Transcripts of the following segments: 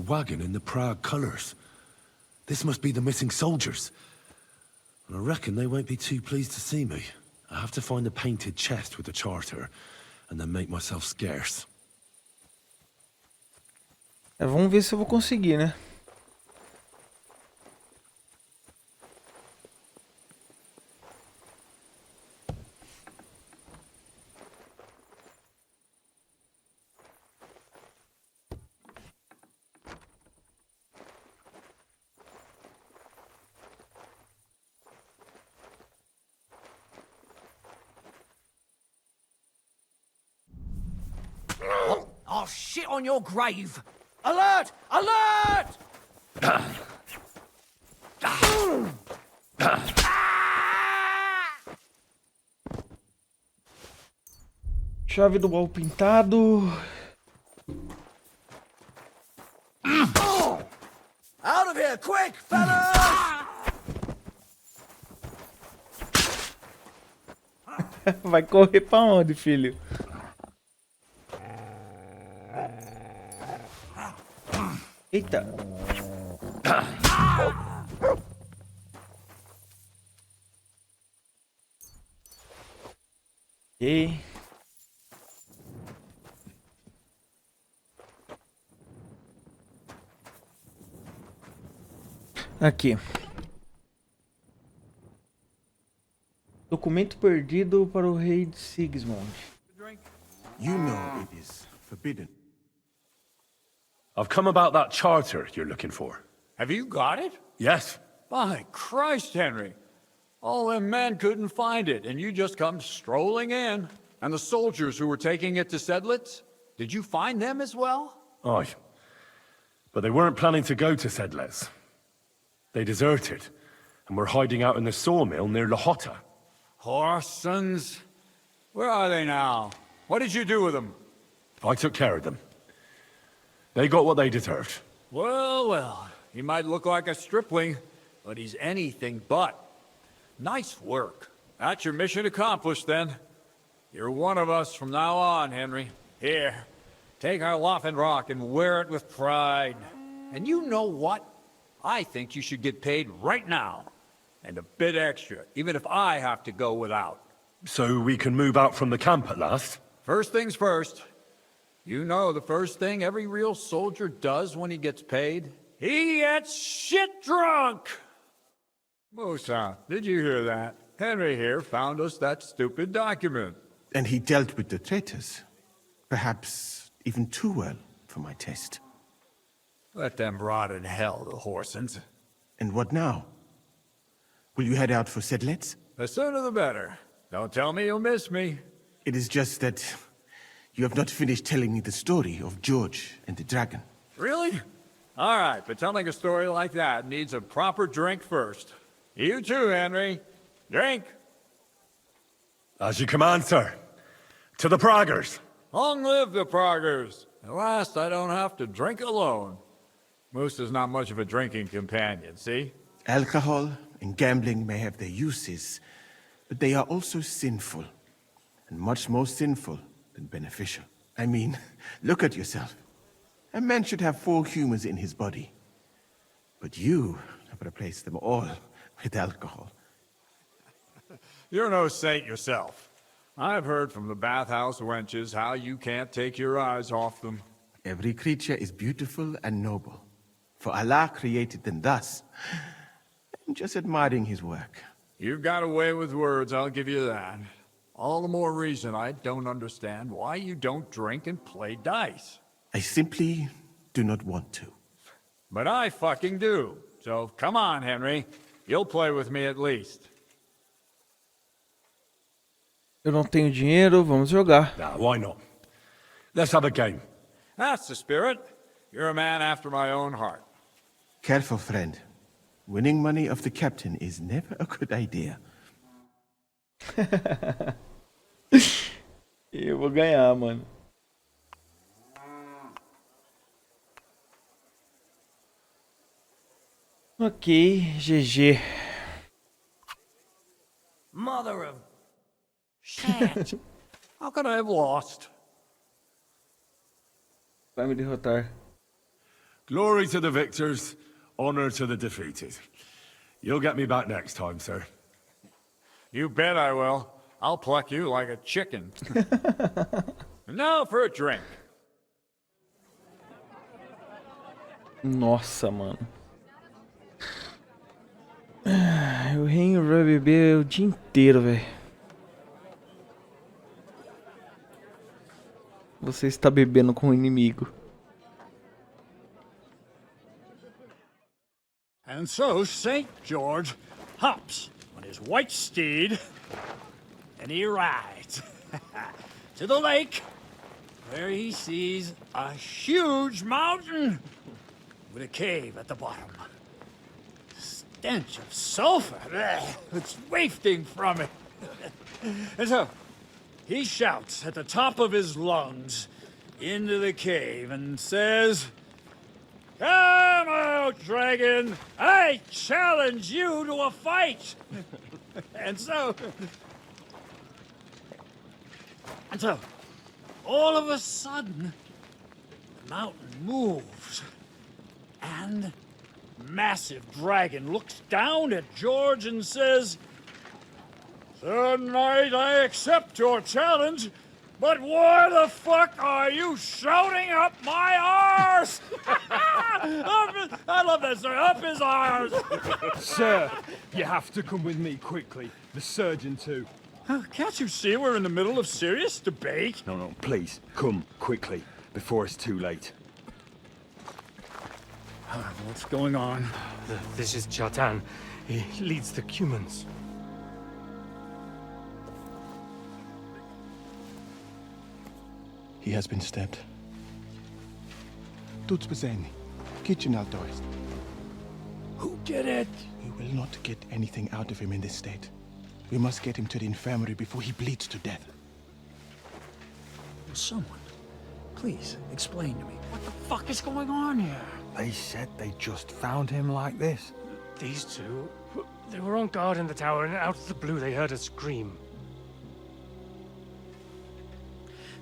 wagon in the Prague colors. This must be the missing soldiers. And I reckon they won't be too pleased to see me. I have to find the painted chest with the charter, and then make myself scarce. Vamos ver se eu vou conseguir, né? I'll shit on your grave! Alert! Alert! Chave do baú pintado. Out of here, quick, fellas! Vai correr pra onde, filho? Eita. Ok. Aqui. Documento perdido para o rei de Sigismund. You know it is forbidden. I've come about that charter you're looking for. Have you got it? Yes. By Christ, Henry. All them men couldn't find it, and you just come strolling in. And the soldiers who were taking it to Sedlitz? Did you find them as well? Aye. But they weren't planning to go to Sedlitz. They deserted, and were hiding out in the sawmill near Lahota. Horsons. Where are they now? What did you do with them? I took care of them. They got what they deserved. Well, well, he might look like a stripling, but he's anything but. Nice work. That's your mission accomplished, then. You're one of us from now on, Henry. Here, take our Loffen Rock and wear it with pride. And you know what? I think you should get paid right now. And a bit extra, even if I have to go without. So we can move out from the camp at last? First things first. You know the first thing every real soldier does when he gets paid? He gets shit drunk! Musa, did you hear that? Henry here found us that stupid document. And he dealt with the traitors. Perhaps even too well for my taste. Let them rot in hell, the Horsens. And what now? Will you head out for Sedlitz? The sooner the better. Don't tell me you'll miss me. It is just that you have not finished telling me the story of George and the dragon. Really? All right, but telling a story like that needs a proper drink first. You too, Henry. Drink. As you command, sir. To the Praggers. Long live the Praggers. At last, I don't have to drink alone. Moose is not much of a drinking companion, see? Alcohol and gambling may have their uses, but they are also sinful. And much more sinful than beneficial. I mean, look at yourself. A man should have 4 humors in his body. But you have replaced them all with alcohol. You're no saint yourself. I've heard from the bathhouse wenches how you can't take your eyes off them. Every creature is beautiful and noble. For Allah created them thus. I'm just admiring his work. You've got a way with words, I'll give you that. All the more reason I don't understand why you don't drink and play dice. I simply do not want to. But I fucking do. So come on, Henry. You'll play with me at least. Eu não tenho dinheiro, vamos jogar. Nah, why not? Let's have a game. That's the spirit. You're a man after my own heart. Careful, friend. Winning money of the captain is never a good idea. Eu vou ganhar, mano. Ok, GG. Mother of... shit! How could I have lost? Vai me derrotar. Glory to the victors, honor to the defeated. You'll get me back next time, sir. You bet I will. I'll pluck you like a chicken. And now for a drink. Nossa, mano. O Ren vai beber o dia inteiro, velho. Você está bebendo com o inimigo. And so St. George hops on his white steed, and he rides to the lake, where he sees a huge mountain with a cave at the bottom. Stench of sulfur, it's wafting from it. And so he shouts at the top of his lungs into the cave and says, "Come out, dragon! I challenge you to a fight!" And so, all of a sudden, the mountain moves, and massive dragon looks down at George and says, "Sir Knight, I accept your challenge, but why the fuck are you shouting up my arse?" I love that, sir. Up his arse. Sir, you have to come with me quickly. The surgeon too. Can't you see we're in the middle of serious debate? No, please, come quickly, before it's too late. What's going on? This is Chatan. He leads the Cumans. He has been stabbed. Tuts bezeni. Kitchen outdoors. Who did it? We will not get anything out of him in this state. We must get him to the infirmary before he bleeds to death. Someone, please explain to me. What the fuck is going on here? They said they just found him like this. These two, they were on guard in the tower, and out of the blue they heard a scream.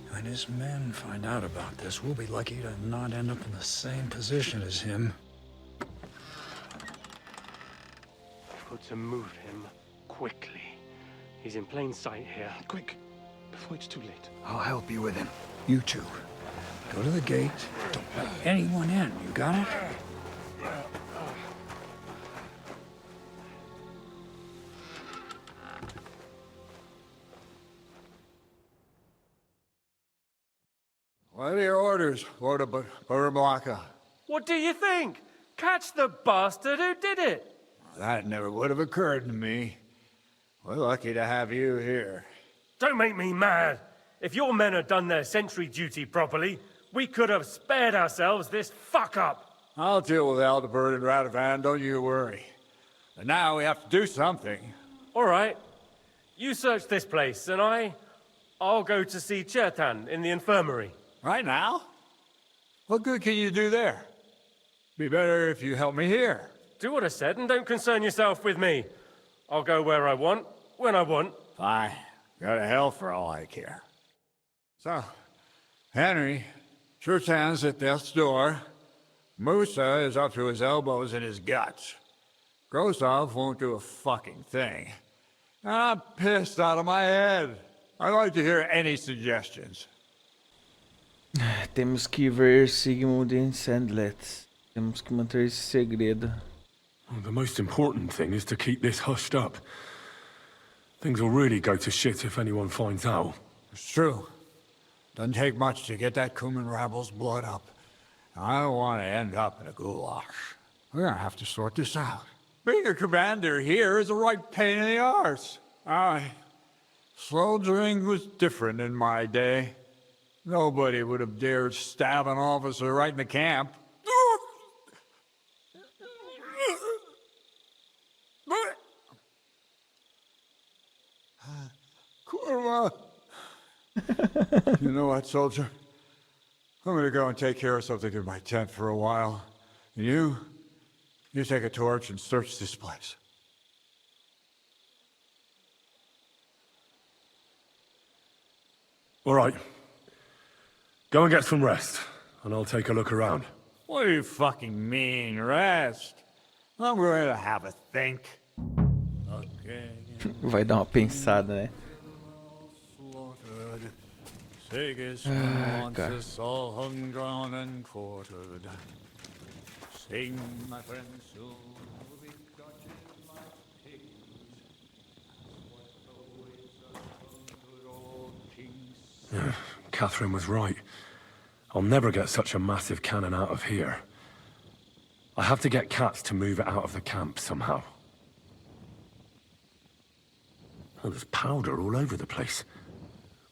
When his men find out about this, we'll be lucky to not end up in the same position as him. Put to move him quickly. He's in plain sight here. Quick, before it's too late. I'll help you with him. You two, go to the gate. Don't let anyone in. You got it? What are your orders, Lord of Barabaka? What do you think? Catch the bastard who did it! That never would have occurred to me. We're lucky to have you here. Don't make me mad. If your men had done their sentry duty properly, we could have spared ourselves this fuck-up. I'll deal with Aldebert and Radovan, don't you worry. But now we have to do something. All right. You search this place, and I'll go to see Chertan in the infirmary. Right now? What good can you do there? Be better if you help me here. Do what I said, and don't concern yourself with me. I'll go where I want, when I want. Fine. Go to hell for all I care. So, Henry, Chertan's at death's door. Musa is up to his elbows in his guts. Grosov won't do a fucking thing. And I'm pissed out of my head. I'd like to hear any suggestions. Temos que ver Sigmund e Sandlet. Temos que manter esse segredo. Well, the most important thing is to keep this hushed up. Things will really go to shit if anyone finds out. It's true. Doesn't take much to get that Cuman rabble's blood up. I don't want to end up in a goulash. We're gonna have to sort this out. Being a commander here is a right pain in the arse. Soldiering was different in my day. Nobody would have dared stab an officer right in the camp. Kurva! You know what, soldier? I'm gonna go and take care of something in my tent for a while. And you take a torch and search this place. All right. Go and get some rest, and I'll take a look around. What do you fucking mean, rest? I'm going to have a think. Okay. Vai dar uma pensada, né? Slaughtered. Sagas cara. us all hung, drawn, and quartered. Sing, my friends, soon we'll be Dutchess like pigs. Good old kings. Catherine was right. I'll never get such a massive cannon out of here. I have to get cats to move it out of the camp somehow. Oh, there's powder all over the place.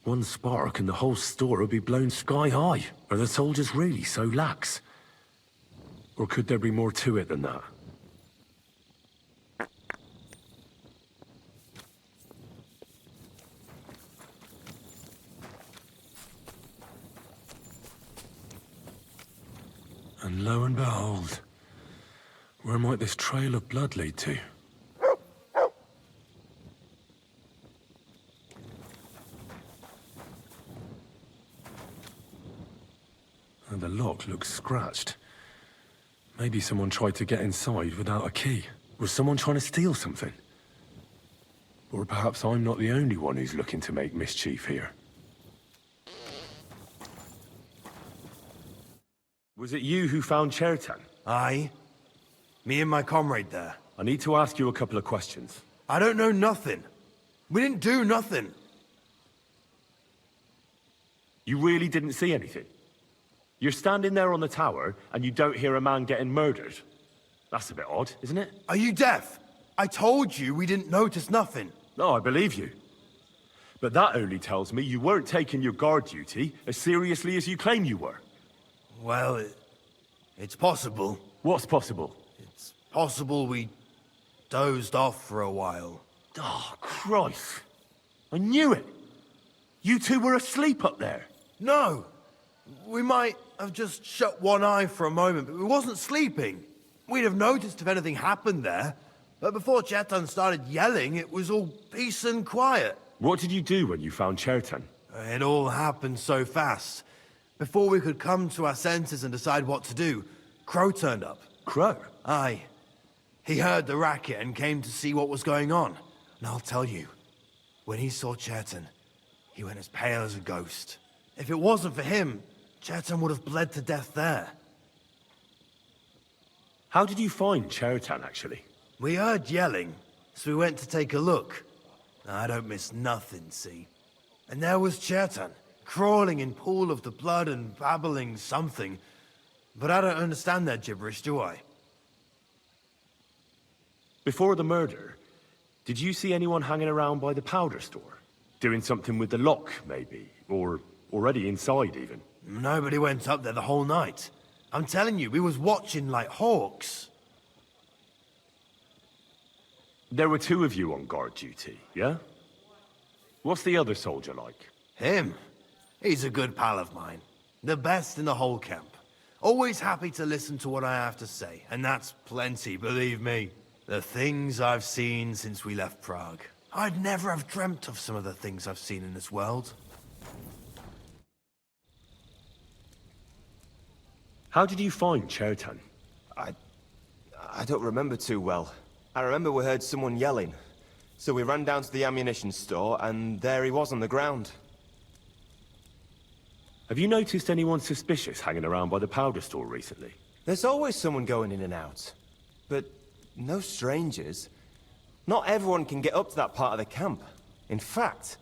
One spark and the whole store would be blown sky high. Are the soldiers really so lax? Or could there be more to it than that? And lo and behold, where might this trail of blood lead to? And the lock looks scratched. Maybe someone tried to get inside without a key. Was someone trying to steal something? Or perhaps I'm not the only one who's looking to make mischief here. Was it you who found Chertan? Aye. Me and my comrade there. I need to ask you a couple of questions. I don't know nothing. We didn't do nothing. You really didn't see anything? You're standing there on the tower, and you don't hear a man getting murdered? That's a bit odd, isn't it? Are you deaf? I told you we didn't notice nothing. No, I believe you. But that only tells me you weren't taking your guard duty as seriously as you claim you were. Well, it's possible. What's possible? It's possible we dozed off for a while. Oh, Christ. I knew it. You two were asleep up there. No. We might have just shut one eye for a moment, but we wasn't sleeping. We'd have noticed if anything happened there. But before Chetan started yelling, it was all peace and quiet. What did you do when you found Chertan? It all happened so fast. Before we could come to our senses and decide what to do, Crow turned up. Crow? Aye. He heard the racket and came to see what was going on. And I'll tell you, when he saw Chetan, he went as pale as a ghost. If it wasn't for him, Chetan would have bled to death there. How did you find Chertan, actually? We heard yelling, so we went to take a look. I don't miss nothing, see? And there was Chetan, crawling in pool of the blood and babbling something. But I don't understand that gibberish, do I? Before the murder, did you see anyone hanging around by the powder store? Doing something with the lock, maybe? Or already inside, even? Nobody went up there the whole night. I'm telling you, we was watching like hawks. There were two of you on guard duty, yeah? What's the other soldier like? Him? He's a good pal of mine. The best in the whole camp. Always happy to listen to what I have to say, and that's plenty, believe me. The things I've seen since we left Prague. I'd never have dreamt of some of the things I've seen in this world. How did you find Chertan? I don't remember too well. I remember we heard someone yelling. So we ran down to the ammunition store, and there he was on the ground. Have you noticed anyone suspicious hanging around by the powder store recently? There's always someone going in and out. But no strangers. Not everyone can get up to that part of the camp. In fact,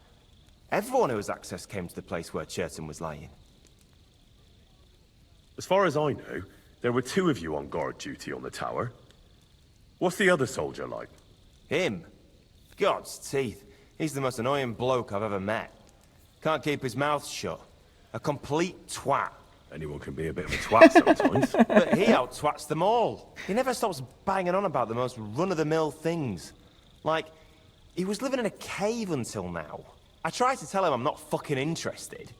everyone who has access came to the place where Chertan was lying. As far as I know, there were two of you on guard duty on the tower. What's the other soldier like? Him? God's teeth. He's the most annoying bloke I've ever met. Can't keep his mouth shut. A complete twat. Anyone can be a bit of a twat sometimes. But he out-twats them all. He never stops banging on about the most run-of-the-mill things. Like, he was living in a cave until now. I tried to tell him I'm not fucking interested,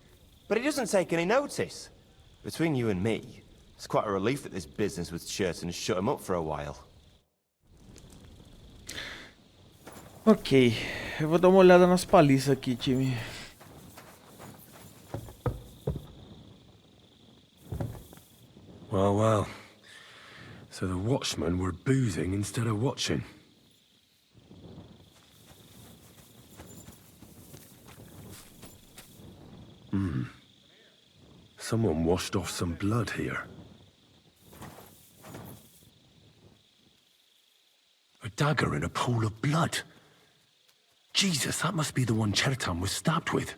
but he doesn't take any notice. Between you and me, it's quite a relief that this business with Chertan shut him up for a while. Ok, eu vou dar uma olhada nas paliças aqui, time. Well, well. So the watchmen were boozing instead of watching. Someone washed off some blood here. A dagger in a pool of blood. Jesus, that must be the one Chertan was stabbed with.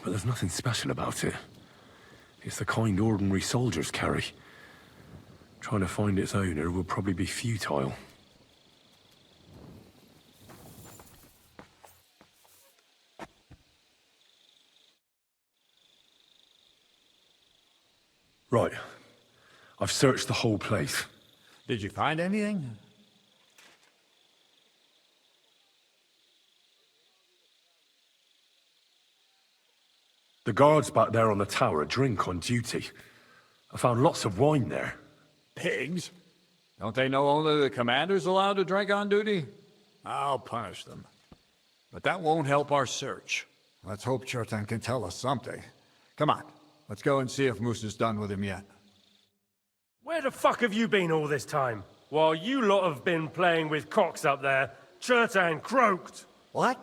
But there's nothing special about it. It's the kind ordinary soldiers carry. Trying to find its owner will probably be futile. Right. I've searched the whole place. Did you find anything? The guards back there on the tower drink on duty. I found lots of wine there. Pigs? Don't they know only the commander's allowed to drink on duty? I'll punish them. But that won't help our search. Let's hope Chertan can tell us something. Come on, let's go and see if Moose is done with him yet. Where the fuck have you been all this time? While you lot have been playing with cocks up there, Chertan croaked. What?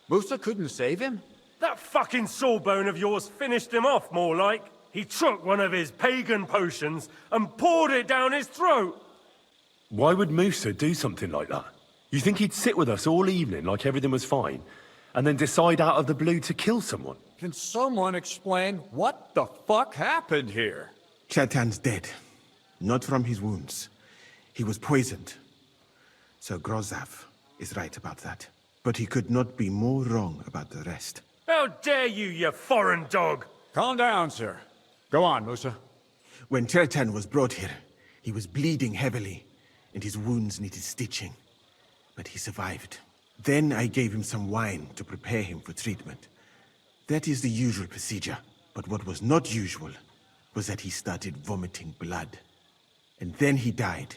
Musa couldn't save him? That fucking sawbone of yours finished him off, more like. He took one of his pagan potions and poured it down his throat. Why would Musa do something like that? You think he'd sit with us all evening like everything was fine, and then decide out of the blue to kill someone? Can someone explain what the fuck happened here? Chertan's dead. Not from his wounds. He was poisoned. Sir Grozav is right about that. But he could not be more wrong about the rest. How dare you, you foreign dog! Calm down, sir. Go on, Musa. When Chertan was brought here, he was bleeding heavily, and his wounds needed stitching. But he survived. Then I gave him some wine to prepare him for treatment. That is the usual procedure. But what was not usual was that he started vomiting blood. And then he died.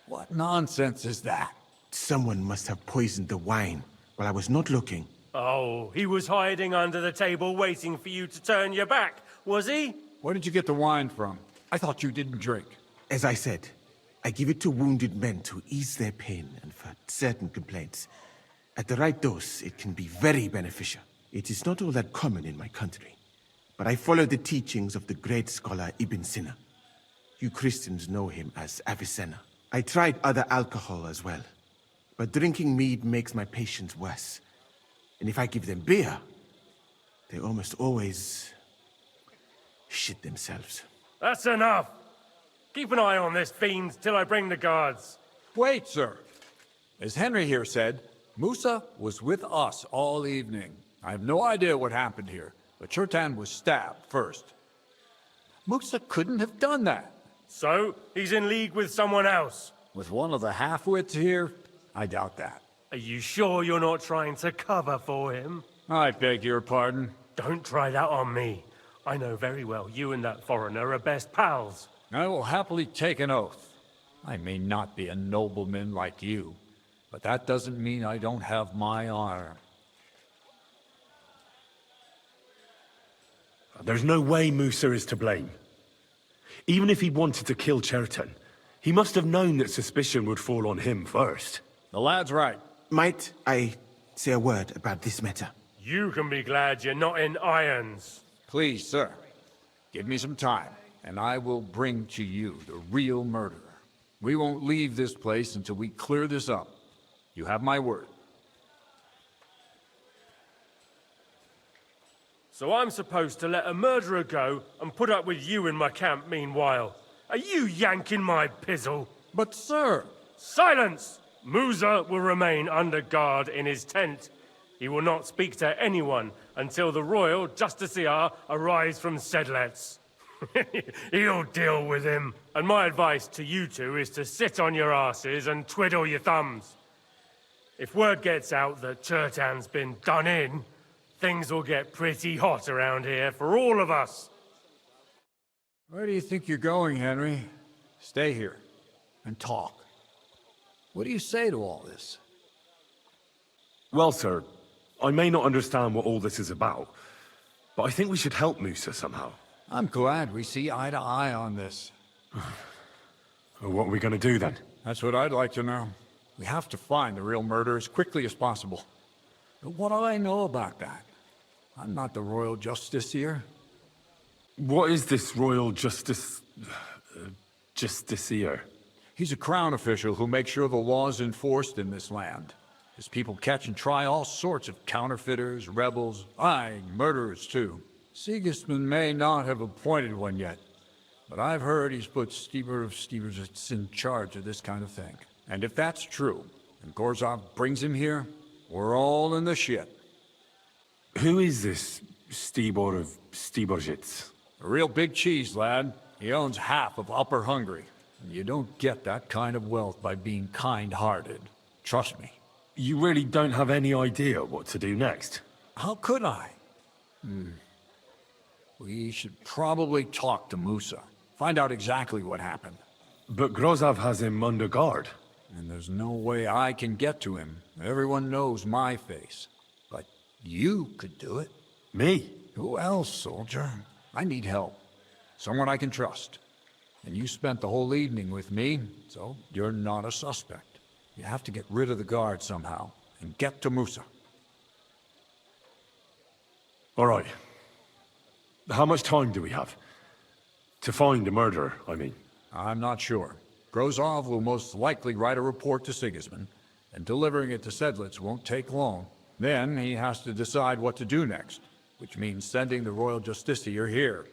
What nonsense is that? Someone must have poisoned the wine while I was not looking. Oh, he was hiding under the table waiting for you to turn your back, was he? Where did you get the wine from? I thought you didn't drink. As I said, I give it to wounded men to ease their pain and for certain complaints. At the right dose, it can be very beneficial. It is not all that common in my country, but I follow the teachings of the great scholar Ibn Sina. You Christians know him as Avicenna. I tried other alcohol as well, but drinking mead makes my patients worse. And if I give them beer, they almost always shit themselves. That's enough! Keep an eye on this fiend till I bring the guards. Wait, sir. As Henry here said, Musa was with us all evening. I have no idea what happened here, but Chertan was stabbed first. Musa couldn't have done that. So, he's in league with someone else? With one of the half-wits here, I doubt that. Are you sure you're not trying to cover for him? I beg your pardon. Don't try that on me. I know very well you and that foreigner are best pals. I will happily take an oath. I may not be a nobleman like you, but that doesn't mean I don't have my honor. There's no way Musa is to blame. Even if he wanted to kill Chertan, he must have known that suspicion would fall on him first. The lad's right. Might I say a word about this matter? You can be glad you're not in irons. Please, sir, give me some time, and I will bring to you the real murderer. We won't leave this place until we clear this up. You have my word. So I'm supposed to let a murderer go and put up with you in my camp meanwhile. Are you yanking my pizzle? But, sir... Silence! Musa will remain under guard in his tent. He will not speak to anyone until the royal justiciar arrives from Sedlets. He'll deal with him. And my advice to you two is to sit on your asses and twiddle your thumbs. If word gets out that Chertan's been done in, things will get pretty hot around here for all of us. Where do you think you're going, Henry? Stay here and talk. What do you say to all this? Well, sir, I may not understand what all this is about, but I think we should help Musa somehow. I'm glad we see eye to eye on this. What are we going to do then? That's what I'd like to know. We have to find the real murderer as quickly as possible. But what do I know about that? I'm not the royal justiciar. What is this royal justiciar? He's a crown official who makes sure the law's enforced in this land. His people catch and try all sorts of counterfeiters, rebels, aye, murderers too. Sigismund may not have appointed one yet, but I've heard he's put Steber of Stebersitz in charge of this kind of thing. And if that's true, and Gorzov brings him here, we're all in the shit. Who is this Stebor of Stebersitz? A real big cheese, lad. He owns half of Upper Hungary. And you don't get that kind of wealth by being kind-hearted. Trust me. You really don't have any idea what to do next? How could I? We should probably talk to Musa. Find out exactly what happened. But Grozov has him under guard. And there's no way I can get to him. Everyone knows my face. But you could do it. Me? Who else, soldier? I need help. Someone I can trust. And you spent the whole evening with me, so you're not a suspect. You have to get rid of the guard somehow, and get to Musa. All right. How much time do we have? To find the murderer, I mean. I'm not sure. Grozov will most likely write a report to Sigismund, and delivering it to Sedlitz won't take long. Then he has to decide what to do next, which means sending the royal justiciar here.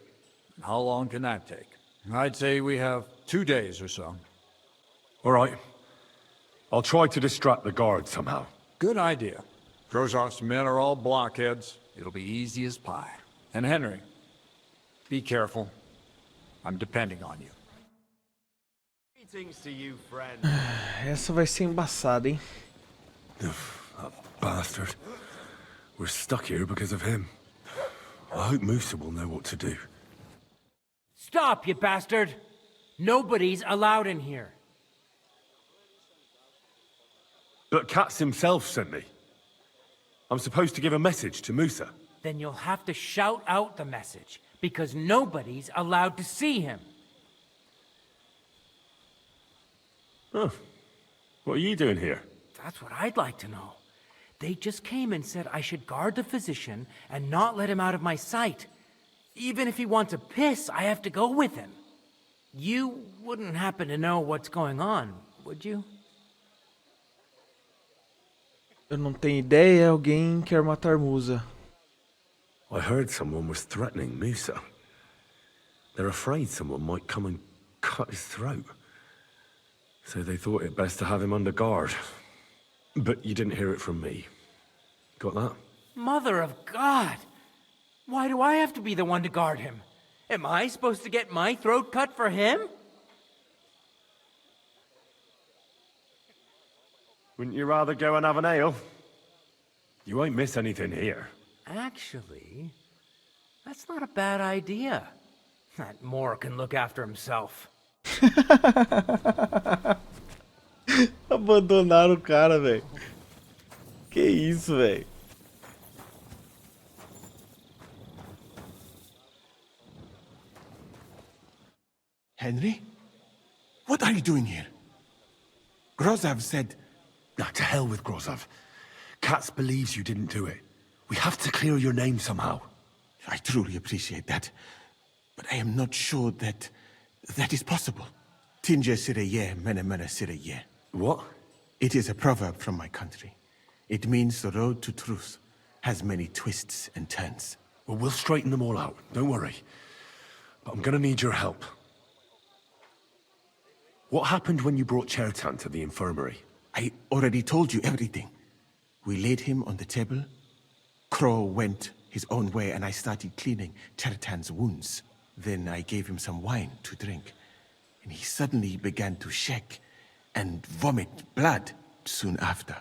And how long can that take? I'd say we have 2 days or so. All right. I'll try to distract the guard somehow. Good idea. Grozov's men are all blockheads. It'll be easy as pie. And Henry, be careful. I'm depending on you. Greetings to you, friend. Essa vai ser embaçada, hein? That bastard. We're stuck here because of him. I hope Musa will know what to do. Stop, you bastard! Nobody's allowed in here. But Katz himself sent me. I'm supposed to give a message to Musa. Then you'll have to shout out the message, because nobody's allowed to see him. Oh. What are you doing here? That's what I'd like to know. They just came and said I should guard the physician and not let him out of my sight. Even if he wants a piss, I have to go with him. You wouldn't happen to know what's going on, would you? Eu não tenho ideia, alguém quer matar Musa. I heard someone was threatening Musa. They're afraid someone might come and cut his throat. So they thought it best to have him under guard. But you didn't hear it from me. Got that? Mother of God! Why do I have to be the one to guard him? Am I supposed to get my throat cut for him? Wouldn't you rather go and have an ale? You won't miss anything here. Actually, that's not a bad idea. That Moore can look after himself. Abandonaram o cara, velho. Que isso, velho. Henry? What are you doing here? Grozov said... Now, to hell with Grozov. Katz believes you didn't do it. We have to clear your name somehow. I truly appreciate that. But I am not sure that is possible. Tinge sireye, mene mene sireye. What? It is a proverb from my country. It means the road to truth has many twists and turns. Well, we'll straighten them all out. Don't worry. But I'm gonna need your help. What happened when you brought Chertan to the infirmary? I already told you everything. We laid him on the table. Crow went his own way and I started cleaning Chertan's wounds. Then I gave him some wine to drink. And he suddenly began to shake and vomit blood soon after.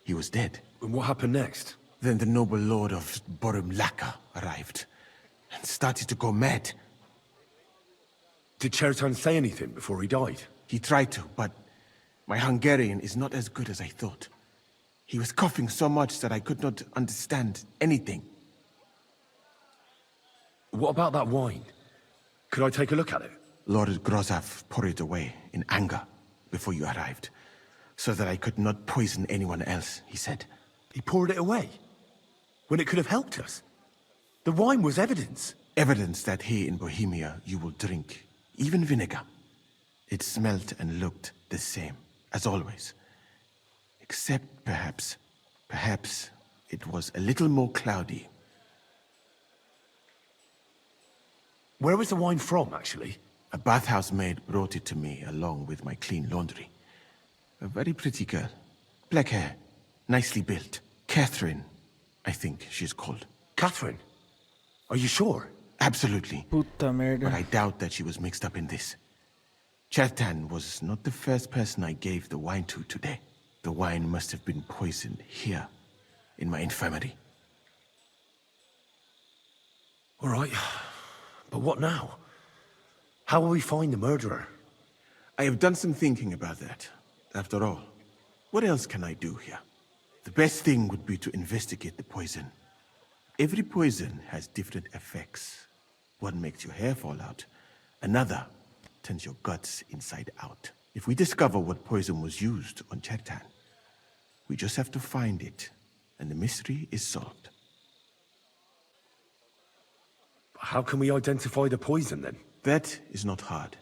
He was dead. And what happened next? Then the noble lord of Borumlaka arrived and started to go mad. Did Chertan say anything before he died? He tried to, but my Hungarian is not as good as I thought. He was coughing so much that I could not understand anything. What about that wine? Could I take a look at it? Lord Grozav poured it away in anger before you arrived, so that I could not poison anyone else, he said. He poured it away? When it could have helped us? The wine was evidence. Evidence that here in Bohemia you will drink, even vinegar. It smelt and looked the same, as always. Except perhaps it was a little more cloudy. Where was the wine from, actually? A bathhouse maid brought it to me along with my clean laundry. A very pretty girl. Black hair, nicely built. Catherine, I think she's called. Catherine? Are you sure? Absolutely. Puta merda. But I doubt that she was mixed up in this. Chertan was not the first person I gave the wine to today. The wine must have been poisoned here, in my infirmary. All right. But what now? How will we find the murderer? I have done some thinking about that. After all, what else can I do here? The best thing would be to investigate the poison. Every poison has different effects. One makes your hair fall out. Another turns your guts inside out. If we discover what poison was used on Chertan, we just have to find it, and the mystery is solved. How can we identify the poison, then? That is not hard.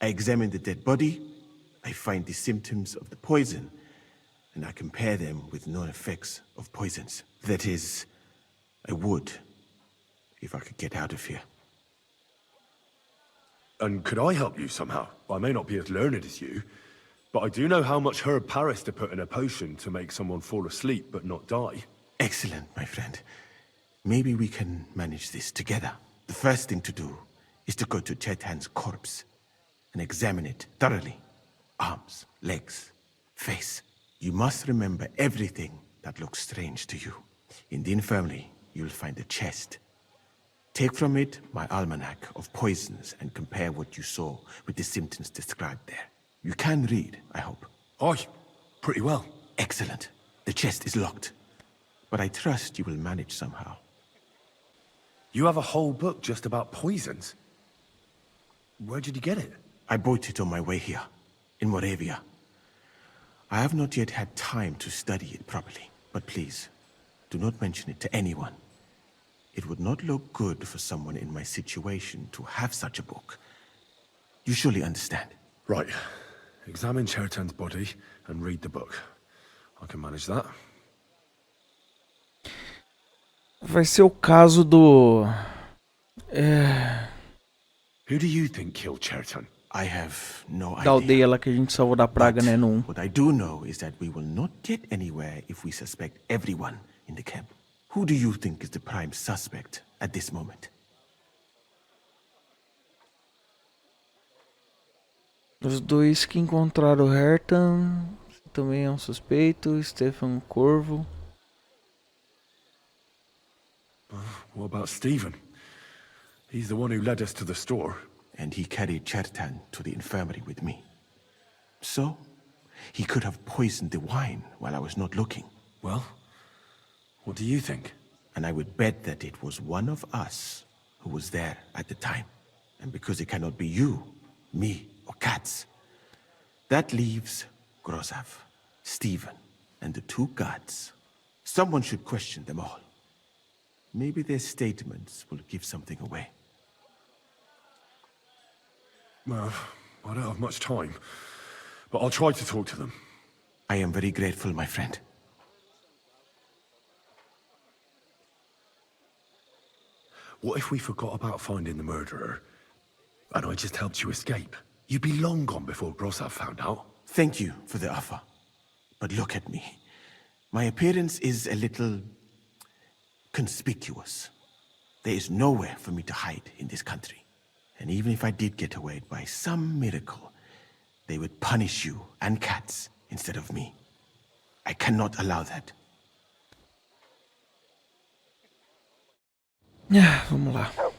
I examine the dead body, I find the symptoms of the poison, and I compare them with known effects of poisons. That is, I would, if I could get out of here. And could I help you somehow? I may not be as learned as you, but I do know how much herb Paris to put in a potion to make someone fall asleep but not die. Excellent, my friend. Maybe we can manage this together. The first thing to do is to go to Chertan's corpse and examine it thoroughly. Arms, legs, face. You must remember everything that looks strange to you. In the infirmary, you'll find a chest. Take from it my almanac of poisons and compare what you saw with the symptoms described there. You can read, I hope. Aye, pretty well. Excellent. The chest is locked, but I trust you will manage somehow. You have a whole book just about poisons? Where did you get it? I bought it on my way here, in Moravia. I have not yet had time to study it properly, but please, do not mention it to anyone. It would not look good for someone in my situation to have such a book. You surely understand. Right. Examine Chertan's body and read the book. I can manage that. Vai ser o caso do... Who do you think killed Chertan? I have no Da idea. aldeia lá que a gente salvou da praga, né, no 1. What I do know is that we will not get anywhere if we suspect everyone in the camp. Who do you think is the prime suspect at this moment? Os dois que encontraram o Hertan também é um suspeito. Stefan Corvo. What about Stephen? He's the one who led us to the store. And he carried Chertan to the infirmary with me. So, he could have poisoned the wine while I was not looking. Well, what do you think? And I would bet that it was one of us who was there at the time. And because it cannot be you, me, or Katz, that leaves Grozav, Stephen, and the two guards. Someone should question them all. Maybe their statements will give something away. Well, I don't have much time, but I'll try to talk to them. I am very grateful, my friend. What if we forgot about finding the murderer, and I just helped you escape? You'd be long gone before Grozav found out. Thank you for the offer. But look at me. My appearance is a little conspicuous. There is nowhere for me to hide in this country. And even if I did get away by some miracle, they would punish you and Katz instead of me. I cannot allow that. Vamos lá.